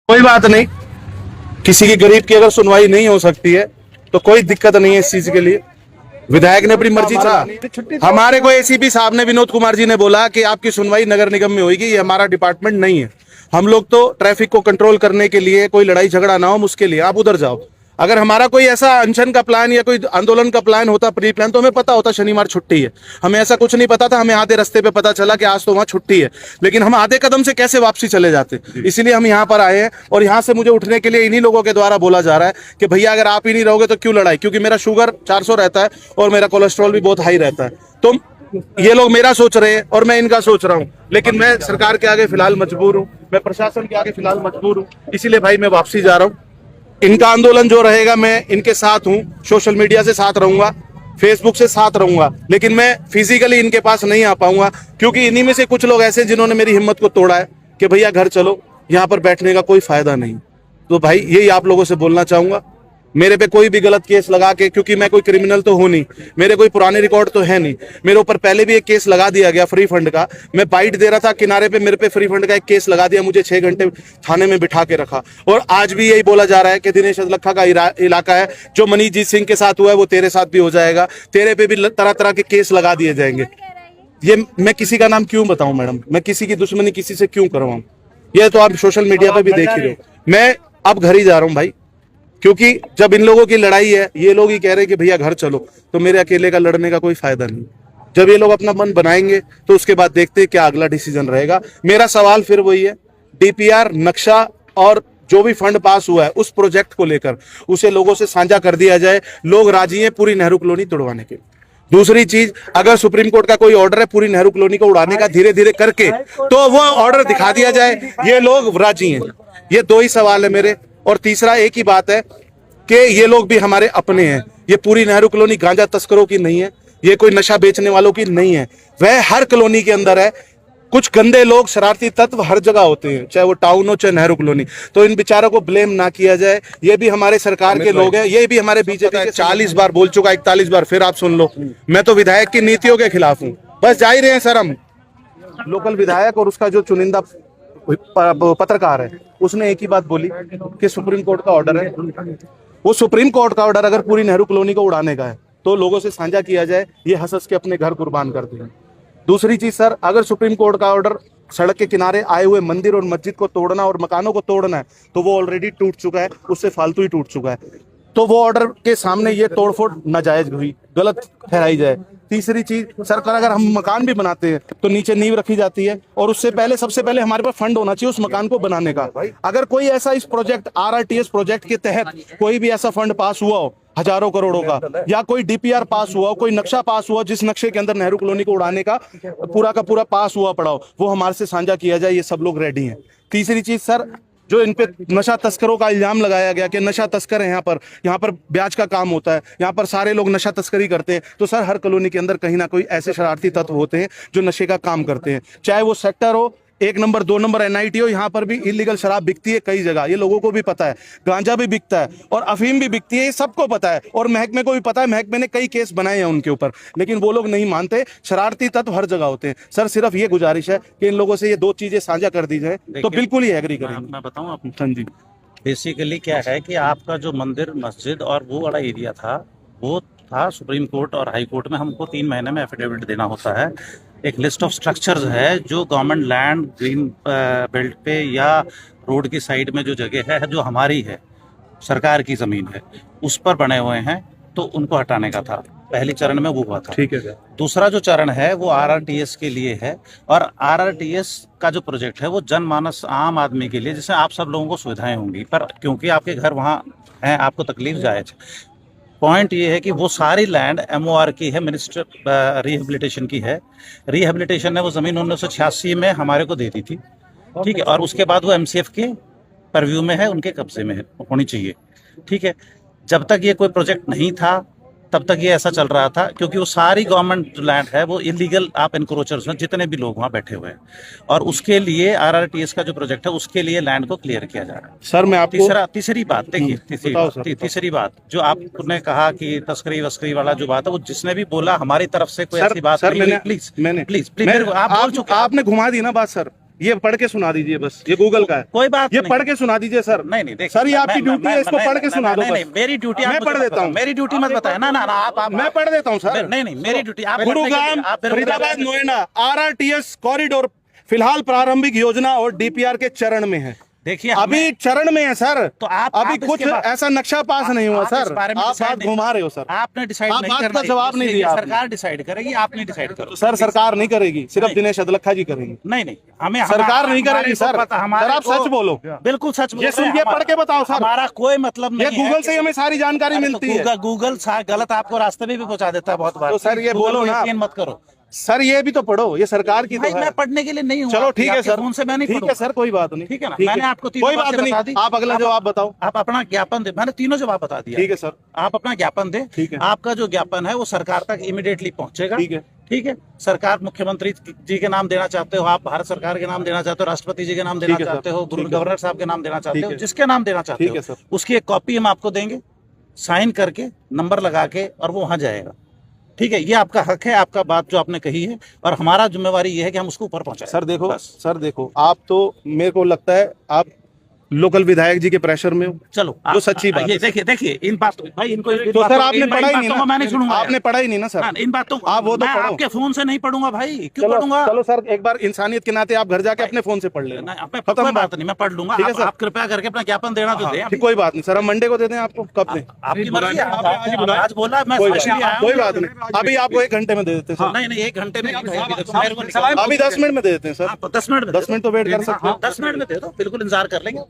कोई बात नहीं, किसी की गरीब की अगर सुनवाई नहीं हो सकती है तो कोई दिक्कत नहीं है इस चीज के लिए। विधायक ने अपनी मर्जी चला। हमारे को एसीपी साहब ने, विनोद कुमार जी ने बोला कि आपकी सुनवाई नगर निगम में होगी, ये हमारा डिपार्टमेंट नहीं है। हम लोग तो ट्रैफिक को कंट्रोल करने के लिए, कोई लड़ाई झगड़ा ना हो उसके लिए आप उधर जाओ। अगर हमारा कोई ऐसा अनशन का प्लान या कोई आंदोलन का प्लान होता, प्री प्लान, तो हमें पता होता शनिवार छुट्टी है। हमें ऐसा कुछ नहीं पता था, हमें आधे रास्ते पे पता चला कि आज तो वहां छुट्टी है, लेकिन हम आधे कदम से कैसे वापसी चले जाते। इसीलिए हम यहाँ पर आए हैं और यहाँ से मुझे उठने के लिए इन्हीं लोगों के द्वारा बोला जा रहा है कि भैया अगर आप ही नहीं रहोगे तो क्यों लड़ाई, क्योंकि मेरा शुगर 400 रहता है और मेरा कोलेस्ट्रॉल भी बहुत हाई रहता है। तो ये लोग मेरा सोच रहे हैं और मैं इनका सोच रहा हूँ, लेकिन मैं सरकार के आगे फिलहाल मजबूर हूँ, मैं प्रशासन के आगे फिलहाल मजबूर हूँ। इसीलिए भाई मैं वापसी जा रहा हूँ। इनका आंदोलन जो रहेगा मैं इनके साथ हूं, सोशल मीडिया से साथ रहूंगा, फेसबुक से साथ रहूंगा, लेकिन मैं फिजिकली इनके पास नहीं आ पाऊंगा, क्योंकि इन्हीं में से कुछ लोग ऐसे जिन्होंने मेरी हिम्मत को तोड़ा है कि भैया घर चलो, यहाँ पर बैठने का कोई फायदा नहीं। तो भाई यही आप लोगों से बोलना चाहूंगा, मेरे पे कोई भी गलत केस लगा के, क्योंकि मैं कोई क्रिमिनल तो हूं नहीं, मेरे कोई पुराने रिकॉर्ड तो है नहीं, मेरे ऊपर पहले भी एक केस लगा दिया गया फ्री फंड का। मैं बाइट दे रहा था किनारे पे, मेरे पे फ्री फंड का एक केस लगा दिया, मुझे 6 घंटे थाने में बिठा के रखा। और आज भी यही बोला जा रहा है कि दिनेश अदलखा का इलाका है, जो मनीषजीत सिंह के साथ हुआ है वो तेरे साथ भी हो जाएगा, तेरे पे भी तरह तरह के केस लगा दिए जाएंगे। ये मैं किसी का नाम क्यों बताऊं मैडम, मैं किसी की दुश्मनी किसी से क्यों करवाऊं? ये तो आप सोशल मीडिया पे भी देख ही रहे हो। मैं अब घर ही जा रहा हूं भाई, क्योंकि जब इन लोगों की लड़ाई है, ये लोग ही कह रहे हैं कि भैया घर चलो, तो मेरे अकेले का लड़ने का कोई फायदा नहीं। जब ये लोग अपना मन बनाएंगे तो उसके बाद देखते हैं क्या अगला डिसीजन रहेगा। मेरा सवाल फिर वही है, डीपीआर, नक्शा और जो भी फंड पास हुआ है उस प्रोजेक्ट को लेकर उसे लोगों से साझा कर दिया जाए। लोग राजी हैं पूरी नेहरू कॉलोनी तोड़वाने के। दूसरी चीज, अगर सुप्रीम कोर्ट का कोई ऑर्डर है पूरी नेहरू कॉलोनी को उड़ाने का धीरे धीरे करके, तो वो ऑर्डर दिखा दिया जाए, ये लोग राजी हैं। ये दो ही सवाल है मेरे। और तीसरा एक ही बात है कि ये लोग भी हमारे अपने हैं। ये पूरी नेहरू कॉलोनी गांजा तस्करों की नहीं है, ये कोई नशा बेचने वालों की नहीं है। वह हर कॉलोनी के अंदर है। कुछ गंदे लोग, शरारती तत्व हर जगह होते हैं, चाहे वो टाउन हो चाहे नेहरू कॉलोनी। तो इन बेचारों को ब्लेम ना किया जाए। ये भी हमारे सरकार के लोग हैं, ये भी हमारे बीजेपी के। 40 बार बोल चुका, 41 बार फिर आप सुन लो। मैं तो विधायक की नीतियों के खिलाफ हूँ, बस जा ही रहे हैं सर हम। लोकल विधायक और उसका जो चुनिंदा पत्रकार है, उसने एक ही बात बोली कि सुप्रीम कोर्ट का ऑर्डर है। वो सुप्रीम कोर्ट का ऑर्डर अगर पूरी नेहरू कॉलोनी को उड़ाने का है तो लोगों से साझा किया जाए, ये हंस हंस के अपने घर कुर्बान कर दें। दूसरी चीज सर, अगर सुप्रीम कोर्ट का ऑर्डर सड़क के किनारे आए हुए मंदिर और मस्जिद को तोड़ना और मकानों को तोड़ना है, तो वो ऑलरेडी टूट चुका है, उससे फालतू ही टूट चुका है। तो वो ऑर्डर के सामने ये तोड़फोड़ नाजायज हुई, गलत ठहराई जाए। तीसरी चीज, सरकार अगर हम मकान भी बनाते हैं तो नीचे नींव रखी जाती है और उससे पहले, सबसे पहले हमारे पास फंड होना चाहिए उस मकान को बनाने का। अगर कोई ऐसा इस प्रोजेक्ट आरआरटीएस प्रोजेक्ट के तहत कोई भी ऐसा फंड पास हुआ हो हजारों करोड़ों का, या कोई डीपीआर पास हुआ हो, कोई नक्शा पास हुआ जिस नक्शे के अंदर नेहरू कॉलोनी को उड़ाने का पूरा पास हुआ पड़ा हो, वो हमारे से साझा किया जाए। ये सब लोग रेडी हैं। तीसरी चीज सर, जो इन पे नशा तस्करों का इल्जाम लगाया गया कि नशा तस्कर है, यहाँ पर ब्याज का काम होता है, यहाँ पर सारे लोग नशा तस्करी करते हैं, तो सर हर कॉलोनी के अंदर कहीं ना कोई ऐसे शरारती तत्व होते हैं जो नशे का काम करते हैं। चाहे वो सेक्टर हो 1 नंबर 2 नंबर एनआईटी हो, यहाँ पर भी इलीगल शराब बिकती है कई जगह, ये लोगों को भी पता है। गांजा भी बिकता है और अफीम भी बिकती है, ये सबको पता है। और महकमे को भी पता है, महकमे ने कई केस बनाए हैं उनके ऊपर, लेकिन वो लोग नहीं मानते। शरारती तत्व हर जगह होते हैं। सर सिर्फ ये गुजारिश है कि इन लोगों से ये 2 चीजें साझा कर दी जाए तो बिल्कुल ही एग्री करेंगे। मैं बताऊं आप, हाँ जी, बेसिकली क्या है कि आपका जो मंदिर, मस्जिद और वो वाला एरिया था, वो था सुप्रीम कोर्ट और हाई कोर्ट में हमको 3 महीने में एफिडेविट देना होता है। एक लिस्ट ऑफ स्ट्रक्चर्स है जो गवर्नमेंट लैंड, ग्रीन बेल्ट पे या रोड की साइड में जो जगह है जो हमारी है, सरकार की जमीन है, उस पर बने हुए हैं, तो उनको हटाने का था। पहली चरण में वो हुआ था। ठीक है सर। दूसरा जो चरण है वो आरआरटीएस के लिए है, और आरआरटीएस का जो प्रोजेक्ट है वो जनमानस, आम आदमी के लिए, जिससे आप सब लोगों को सुविधाएं होंगी। पर क्योंकि आपके घर वहाँ हैं, आपको तकलीफ जायज। पॉइंट ये है कि वो सारी लैंड एमओआर की है, मिनिस्टर रिहेबिलिटेशन की है। रिहेबिलिटेशन ने वो ज़मीन 1986 में हमारे को दे दी थी, ठीक है, और उसके बाद वो एमसीएफ के परव्यू में है, उनके कब्जे में है, होनी चाहिए, ठीक है। जब तक ये कोई प्रोजेक्ट नहीं था तब तक ये ऐसा चल रहा था, क्योंकि वो सारी गवर्नमेंट लैंड है, वो इलीगल आप इंक्रोचर्स हैं, जितने भी लोग वहाँ बैठे हुए हैं। और उसके लिए आरआरटीएस का जो प्रोजेक्ट है उसके लिए लैंड को क्लियर किया जा रहा है। सर मैं आपको तीसरी बात देखिए, तीसरी बात जो आपने कहा कि तस्करी वस्करी वाला जो बात है, वो जिसने भी बोला हमारी तरफ से कोई ऐसी बात नहीं। प्लीज आप बोल चुके, आपने घुमा दी ना बात सर। ये पढ़ के सुना दीजिए बस, ये गूगल का है, कोई बात ये नहीं। पढ़ के सुना दीजिए सर। नहीं नहीं देखिए, सर ये आपकी मैं- ड्यूटी है, मैं- इसको मैं- पढ़ के सुना दो नहीं, नहीं, बस। मेरी ड्यूटी मैं पढ़ देता हूँ। मेरी ड्यूटी मत बताया ना ना ना, आप मैं पढ़ देता हूँ सर। नहीं नहीं, मेरी ड्यूटी आप गुरुग्राम फरीदाबाद नोएडा RRTS कॉरिडोर फिलहाल प्रारंभिक योजना और DPR के चरण में है। देखिए अभी चरण में है सर, तो आप अभी इसके कुछ बाद- ऐसा नक्शा पास नहीं हुआ आप सर। इस बारे में आप decide बात नहीं- घुमा रहे हो सर। आपने डिसाइड आप नहीं बात करना का जवाब नहीं इसलिए दिया आपने। सरकार डिसाइड करेगी, आप नहीं डिसाइड करो। सर सरकार नहीं करेगी, सिर्फ नहीं। दिनेश अदलखा जी करेंगी। नहीं नहीं, हमें सरकार नहीं करेगी सर। सर आप सच बोलो, बिल्कुल सच बोल ये रहे हैं। सुन के पढ़ के बताओ सर। हमारा कोई मतलब ये नहीं है गूगल से ही हमें सारी जानकारी अरे तो मिलती है। गूगल गलत आपको रास्ते में भी पहुंचा देता है बहुत बार। तो सर ये गूगल बोलो को ना। यकीन मत करो सर ये भी तो पढ़ो, ये सरकार की भाई, तो है। मैं पढ़ने के लिए नहीं हूँ। चलो ठीक है आपके सर, फोन से मैं नहीं ठीक है पढ़ूंगा। सर, कोई बात नहीं। ठीक है ना, ठीक मैंने है। आपको तीनों कोई बात बातें नहीं, बता दी। आप अगला जवाब बताओ। आप अपना ज्ञापन दे, मैंने तीनों जवाब बता दिया। ठीक है सर, आप अपना ज्ञापन दे। ठीक है। आपका जो ज्ञापन है वो सरकार तक इमीडिएटली पहुंचेगा। ठीक है। ठीक है, सरकार मुख्यमंत्री जी के नाम देना चाहते हो, आप भारत सरकार के नाम देना चाहते हो, राष्ट्रपति जी के नाम देना ठीक है सर, चाहते हो, ठीक है। गवर्नर साहब के नाम देना चाहते ठीक हो, है। जिसके नाम देना चाहते ठीक है हो सर। उसकी एक कॉपी हम आपको देंगे, साइन करके नंबर लगा के, और वो वहां जाएगा। ठीक है, ये आपका हक है, आपका बात जो आपने कही है, और हमारा जिम्मेवारी ये है कि हम उसको ऊपर पहुंचाएं। सर देखो, बस। सर देखो, आप तो मेरे को लगता है आप लोकल विधायक जी के प्रेशर में हो। चलो जो सच्ची बात ये है। देखिए इन बातों भाई, इनको तो सर आपने पढ़ा ही नहीं मैं नहीं ना, सुनूंगा। आपने पढ़ा ही नहीं ना सर। हाँ, इन बातों आप वो तो मैं पढ़ो। आपके फोन से नहीं पढ़ूंगा भाई, क्यों चलो पढ़ूंगा? चलो सर, एक बार इंसानियत के नाते आप घर जाके अपने फोन से पढ़ लेना। नहीं, कोई खत्म बात नहीं, मैं पढ़ लूंगा। ठीक है सर। आप कृपया करके अपना ज्ञापन देना तो दें। ठीक, कोई बात नहीं सर, हम मंडे को दे दें आपको, कब दें? आपकी मर्जी है। आज ही बुलाएं। आज बोला मैं कोई स्पेशली आया हूं। कोई बात नहीं, अभी आपको 1 घंटे में दे देते हैं सर। नहीं नहीं, 1 घंटे में नहीं भाई, अभी देखो, मेरे को निकलना है। अभी 10 मिनट में दे देते हैं सर। आप 10 मिनट में 10 मिनट तो वेट कर सकते हो। 10 मिनट में दे दो, बिल्कुल इंतजार कर लेंगे।